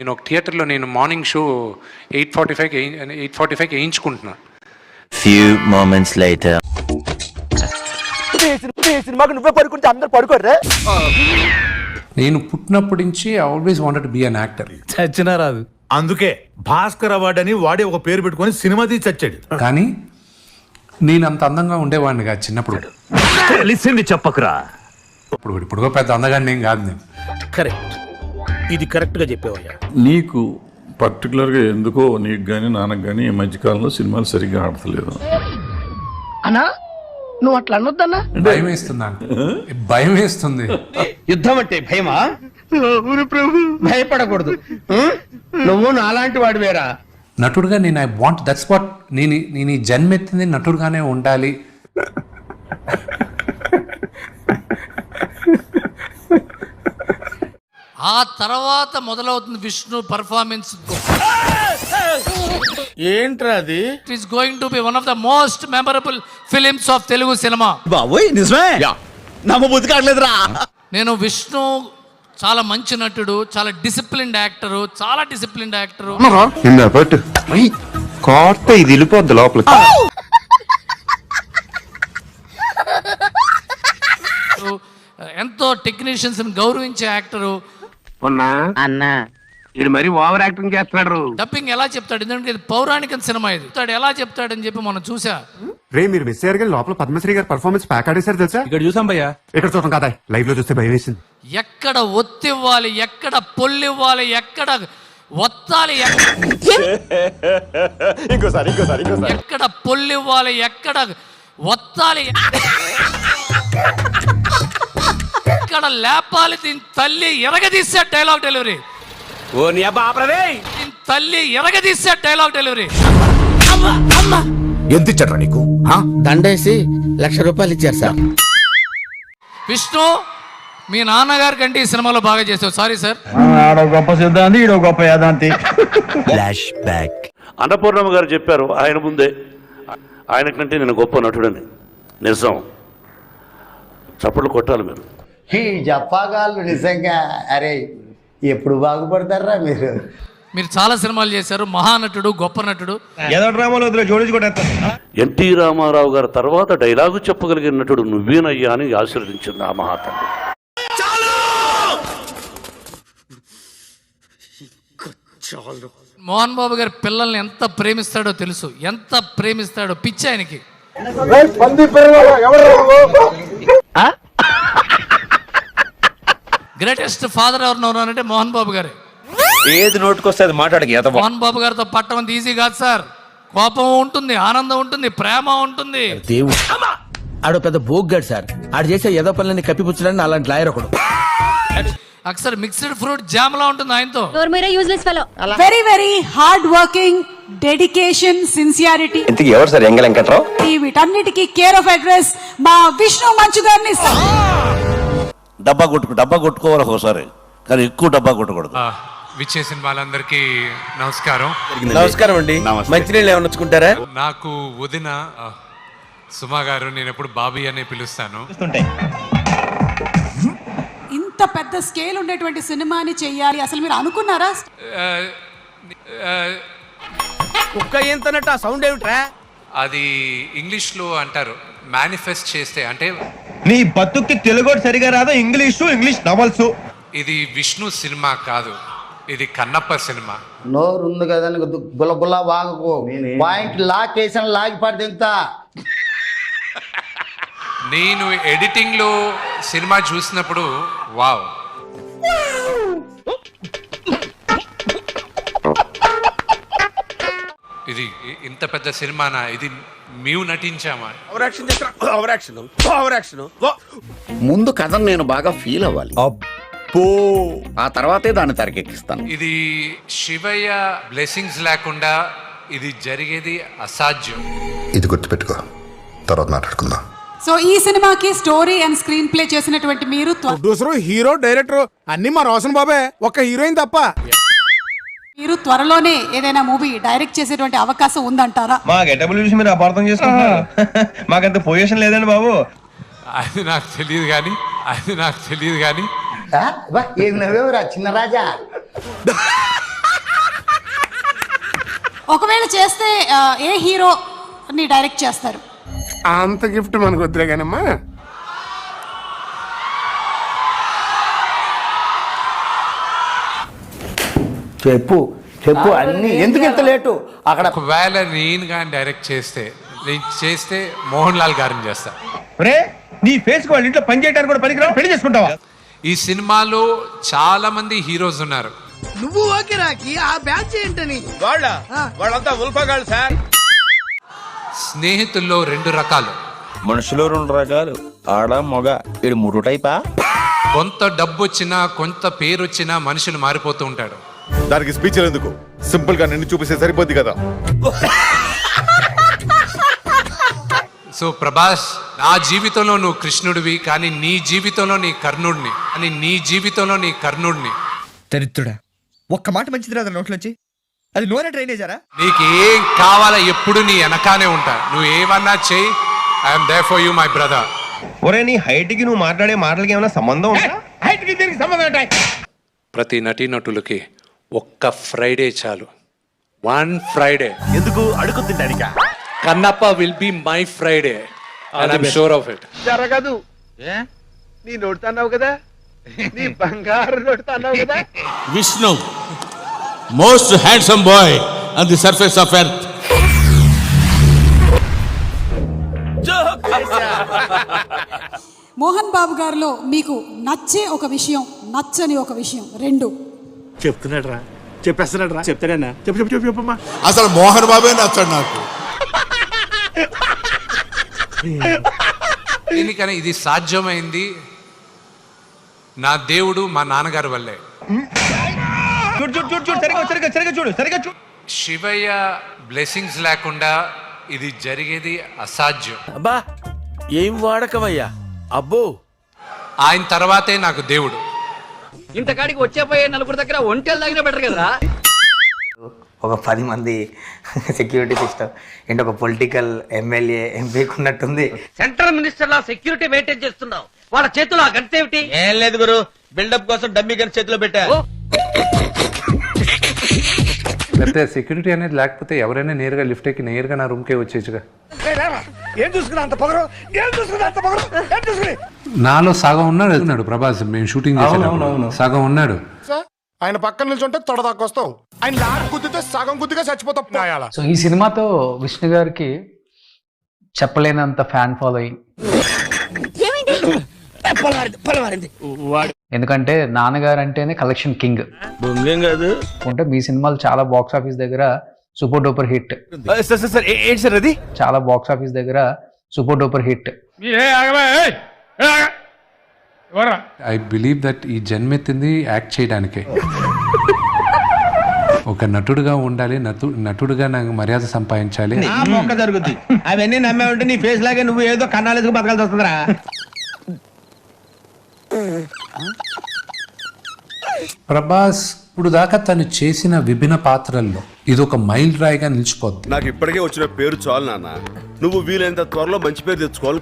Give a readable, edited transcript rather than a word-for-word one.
నేను ఒక థియేటర్లో నేను మార్నింగ్ షో 8:45కి వేయించుకుంటున్నా. Few moments later. సినిమాకి నువ్వే పడుకుంటే అందరు పడుకోర్రే. నేను పుట్టినప్పటి నుంచి I always wanted to be an actor. చచ్చినా రాదు. అందుకే భాస్కర్ అవార్డు అని వాడే ఒక పేరు పెట్టుకొని సినిమా తీసి చచ్చాడు. కానీ నేను అంత అందంగా ఉండేవాడిని కాదు చిన్నప్పుడు. తెలిసింది చెప్పకురా. ఇప్పుడు పెద్ద అందగాడిని ఏం కాదు నేను. కరెక్ట్, ఇది కరెక్ట్ గా చెప్పేవయ్యా. నీకు పర్టికులర్గా ఎందుకో నీకు కానీ నాన్నకు కానీ ఈ మధ్యకాలంలో సినిమాలు సరిగ్గా ఆడతలేదు. అన్నా నువ్వు అట్లా అనొద్దన్నా. భయం వేస్తుందా? భయం వేస్తుంది. యుద్ధం అంటే భయమా? భయపడకూడదు. నువ్వు నాలాంటి వాడు వేరా. నటుడుగా నేను ఐ వాంట్ దట్స్ వాట్ నేను ఈ జన్మెత్తింది నటుడుగానే ఉండాలి. ఆ తర్వాత మొదలవుతుంది విష్ణు పర్ఫార్మెన్స్. ఏంట్రా అది? It is going to be one of the most memorable films of Telugu cinema. బాబోయ్ నిజమే, నమ్మబుద్ధి కావట్లేదురా. నేను విష్ణు చాలా మంచి నటుడు, చాలా డిసిప్లిన్డ్ యాక్టరు, చాలా డిసిప్లిన్డ్ యాక్టరు. కోర్త ఇది వెళ్ళిపోద్ది లోపలికి. ఎంతో టెక్నీషియన్స్ గౌరవించే యాక్టరు. అన్నా ఇది మరి ఓవర్ యాక్టింగ్ చేస్తున్నాడు. డబ్బింగ్ ఎలా చెప్తాడు, ఎందుకంటే ఇది పౌరాణిక సినిమా. ఇది ఎలా చెప్తాడని చెప్పి మనం చూసా. రే మీరు మిస్ అయ్యారు కానీ లోపల పద్మశ్రీ గారు పర్ఫార్మెన్స్ ప్యాక్ ఆడేశారు తెలుసా? ఇక్కడ చూసాం భయ్యా. ఇక్కడ చూడటం కదా, లైవ్ లో చూస్తే భయం వేసింది. ఎక్కడ ఒత్తివ్వాలి, ఎక్కడ పొల్లివ్వాలి, ఎక్కడ ఒత్తాలి, ఎక్కడ పొల్లివ్వాలి, ఎక్కడ ఒత్తాలి, ఎక్కడ లేపాలి, దీని తల్లి ఎరగదీశాడు డైలాగ్ డెలివరీ. దీని తల్లి ఎరగదీశాడు డైలాగ్ డెలివరీ. ఎంత ఇచ్చాడ్రా నీకు? దండేసి 1,00,000 రూపాయలు ఇచ్చారు సార్. విష్ణు మీ నాన్నగారి కంటే ఈ సినిమాలో బాగా చేసావు. Sorry sir. గొప్ప సిద్ధాంతి, ఈడో గొప్ప యాదాంతి. Flashback. అన్నపూర్ణమ్మ గారు చెప్పారు ఆయన ముందే, ఆయన కంటే నేను గొప్ప నటుడని. నిజం. చప్పట్లు కొట్టాలి మీరు. ఈ జప్పాగాళ్ళు నిజంగా అరే ఎప్పుడు బాగుపడతారా మీరు? మీరు చాలా సినిమాలు చేశారు, మహానటుడు, గొప్ప నటుడు. ఏదో డ్రామాలో జోడించుకుంటా. ఎన్టీ రామారావు గారు తర్వాత డైలాగు చెప్పగలిగిన నటుడు నువ్వేనయ్యా అని ఆశీర్వదించింది ఆ మహాతల్లి. మోహన్ బాబు గారి పిల్లల్ని ఎంత ప్రేమిస్తాడో తెలుసు, ఎంత ప్రేమిస్తాడో, పిచ్చి ఆయనకి. గ్రేటెస్ట్ ఫాదర్ ఎవరు అంటే మోహన్ బాబు గారే. ఏది నోటుకొస్తే అది మాట్లాడక. మోహన్ బాబు గారితో పట్టడం అంత ఈజీ కాదు సార్. కోపం ఉంటుంది, ఆనందం ఉంటుంది, ప్రేమ ఉంటుంది. దేవుడు ఆడు పెద్ద బోగ్గాడు సార్. ఆడు చేసే ఏదో పనులని కప్పిపుచ్చడానికి అలాంటి లాయర్ ఒకడు. అక్సర్ మిక్స్డ్ ఫ్రూట్ జామ్ లా ఉంటుంది ఆయనతో. Very very hard working, dedication, sincerity. ఇంతకీ ఎవరు సార్ ఎంగ వెంకట్రావు? వీటన్నిటికీ కేర్ ఆఫ్ అడ్రస్ మా విష్ణు మంచు గారిని. డబ్బా కొట్టుకోవాలి ఒకసారి, కానీ ఎక్కువ డబ్బా కొట్టకూడదు. విచ్చేసిన వాళ్ళందరికీ నమస్కారం. నమస్కారం అండి. మంచినీళ్ళు ఏమన్నా వచ్చుకుంటారా? నాకు వదిన సుమా గారు, నేను ఎప్పుడు బాబీ అనే పిలుస్తాను. ఇంత పెద్ద స్కేల్ ఉండేటువంటి సినిమాని చెయ్యాలి అసలు మీరు అనుకున్నారా? కుక్క ఏంతనట్టు ఆ సౌండ్ ఏమిట్రా? అది ఇంగ్లీష్లో అంటారు మేనిఫెస్ట్ చేస్తే. అంటే నీ బతుక్కి తెలుగు సరిగా రాదు, ఇంగ్లీష్ నవల్స్. ఇది విష్ణు సినిమా కాదు, ఇది కన్నప్ప సినిమా. నోరు ఉంది కదా గులగుల వాగకు. పాయింట్ లాక్ వేసిన లాగి పడి దిగుతా. నేను ఎడిటింగ్లో సినిమా చూసినప్పుడు వావ్, ఇది ఇంత పెద్ద సినిమానా, ఇది మేము నటించామా? ముందు కథను నేను బాగా ఫీల్ అవ్వాలి, ఆ తర్వాతే దాన్ని తెరకెక్కిస్తాను. ఇది శివయ్య బ్లెస్సింగ్స్ లేకుండా ఇది జరిగేది అసాధ్యం. ఇది గుర్తుపెట్టుకో, తర్వాత మాట్లాడుకుందాం. సో ఈ సినిమాకి స్టోరీ అండ్ స్క్రీన్ ప్లే చేసినటువంటి మీరు, ప్రొడ్యూసర్, హీరో, డైరెక్టర్ అన్ని మా రోషన్ బాబే, ఒక్క హీరోయిన్ తప్ప. మీరు త్వరలోనే ఏదైనా మూవీ డైరెక్ట్ చేసేటువంటి అవకాశం ఉందంటారా? మా గెటబుల్ చూసి మీరు అపార్థం చేసుకుంటున్నారు. మాకంత పొజిషన్ లేదండి బాబు. అది నాకు తెలియదు కానీ ఏం నవ్వేవరా చిన్న రాజా? ఒకవేళ చేస్తే ఏ హీరోని డైరెక్ట్ చేస్తారు? అంత గిఫ్ట్ మనకు వద్దులే కానమ్మా. చెప్పు చెప్పు అన్ని ఎందుకు ఇంత లేటు అక్కడ? ఒకవేళ నేను కానీ డైరెక్ట్ చేస్తే మోహన్ లాల్ గారిని చేస్తా. రే నీ ఫేస్ వాళ్ళ ఇంట్లో పని చేయడానికి కూడా పనికిరా, పెళ్లి చేసుకుంటావా? ఈ సినిమాలో చాలా మంది హీరోస్ ఉన్నారు. నువ్వు ఓకే రాకి ఆ బ్యాచ్ ఏంటని వాళ్ళంతా ఉల్ఫగాళ్ళు సార్. స్నేహితుల్లో 2 రకాలు. మనుషులు 2 రకాలు, ఆడ మగ. ఇది 3 టైపా? కొంత డబ్బు వచ్చినా కొంత పేరు వచ్చినా మనుషులు మారిపోతూ ఉంటాడు. దానికి స్పీచ్ ఎందుకు, సింపుల్ గా నిన్ను చూపిస్తే సరిపోద్ది కదా. సో ప్రభాస్, నా జీవితంలో నువ్వు కృష్ణుడివి, కానీ నీ జీవితంలో నీ కర్ణుడిని. దరిద్రుడా, ఒక్క మాట మంచిది రాదు నోట్లోంచి. అది నోరే డ్రైనేజారా? నీకు ఏం కావాలా ఎప్పుడు నీ వెనకానే ఉంటా. నువ్వు ఏమన్నా చెయ్యి, I'm there for you my brother. ఒరే నీ హైట్ కి నువ్వు మాట్లాడే మాటలకి ఏమైనా సంబంధం ఉందా? హైట్ కి దీనికి సంబంధం ఉంటాయి. ప్రతి నటీనటులకి ఒక్క ఫ్రైడే చాలు. 1 ఫ్రైడే. ఎందుకు అడుగు తింటానికా? Kannappa will be my Friday and I'm sure of it. జరగదు. నీ నోడుతున్నావు కదా, నీ బంగారు నోడుతున్నావు కదా. Vishnu, most handsome boy on the surface of earth. Mohan Babu గారిలో మీకు నచ్చే ఒక విషయం, నచ్చని ఒక విషయం, 2. చెప్తున్నాడు రా, చెప్పేస్తున్నాడు రా. చెప్తాడన్నా? చెప్పమ్మా. అసలు మోహన్ బాబే నచ్చాడు నాకు. ఎందుకని ఇది సాధ్యమైంది నా దేవుడు మా నాన్నగారి వల్లే. సరిగా చూడు. శివయ్య బ్లెస్సింగ్స్ లేకుండా ఇది జరిగేది అసాధ్యం. అబ్బా ఏం వాడకమయ్యా. అబ్బో, ఆయన తర్వాతే నాకు దేవుడు. ఇంతకాడికి వచ్చేపోయే 4 దగ్గర ఒంటెలు తగిన బెటర్ కదరా. ఒక 10 మంది సెక్యూరిటీ సిస్టమ్ ఏంటి, ఒక పొలిటికల్ ఎమ్మెల్యే ఎంపీకి ఉన్నట్టుంది. సెంట్రల్ మినిస్టర్ లా సెక్యూరిటీ మెయింటైన్ చేస్తున్నావు. వాళ్ళ చేతిలో ఆ గంట ఏమిటి? ఏం లేదు గురు, బిల్డప్ కోసం డమ్మీ గన్ చేతిలో పెట్టా. లేకపోతే సెక్యూరిటీ అనేది లేకపోతే ఎవరైనా నేరుగా లిఫ్ట్ ఎక్కి నేరుగా నా రూమ్కే వచ్చేచ్చుగా. ఏం చూసుకున్నా అంత పొగరు, నాలో సగం ఉన్నాడు ప్రభాస్. మేము షూటింగ్ చేసేటప్పుడు సగం ఉన్నాడు. ఆయన పక్కన నిల్చుంటే తొడదాకా వస్తావు, ఆయన లాక్ గుద్దితే సగం గుద్దిగా చచ్చిపోతావు. సో ఈ సినిమాతో విష్ణు గారికి చెప్పలేనంత ఫ్యాన్ ఫాలోయింగ్. ఎందుకంటే నాన్నగారు అంటేనే కలెక్షన్ కింగ్. బొంగేం కాదు అంటే మీ సినిమాలు చాలా బాక్స్ ఆఫీస్ దగ్గర సూపర్ డూపర్ హిట్. ఏంటి సార్ అది? చాలా బాక్స్ ఆఫీస్ దగ్గర super duper hit. I believe that ఈ జన్మెత్తింది యాక్ట్ చేయడానికే. ఒక నటుడుగా ఉండాలి, నటుడుగా నాకు మర్యాద సంపాదించాలి. మొక్క జరుగుద్ది. అవన్నీ నమ్మే ఉంటే నీ ఫేస్ లాగే నువ్వు ఏదో కన్నాలేసుకు బతకాల్సి వస్తుందిరా. ప్రభాస్ ఇప్పుడు దాకా తను చేసిన విభిన్న పాత్రల్లో ఇది ఒక మైల్ రాయిగా నిలిచిపోద్ది. నాకు ఇప్పటికే వచ్చిన పేరు చాలు నాన్న. నువ్వు వీలైనంత త్వరలో మంచి పేరు తెచ్చుకోవాలి.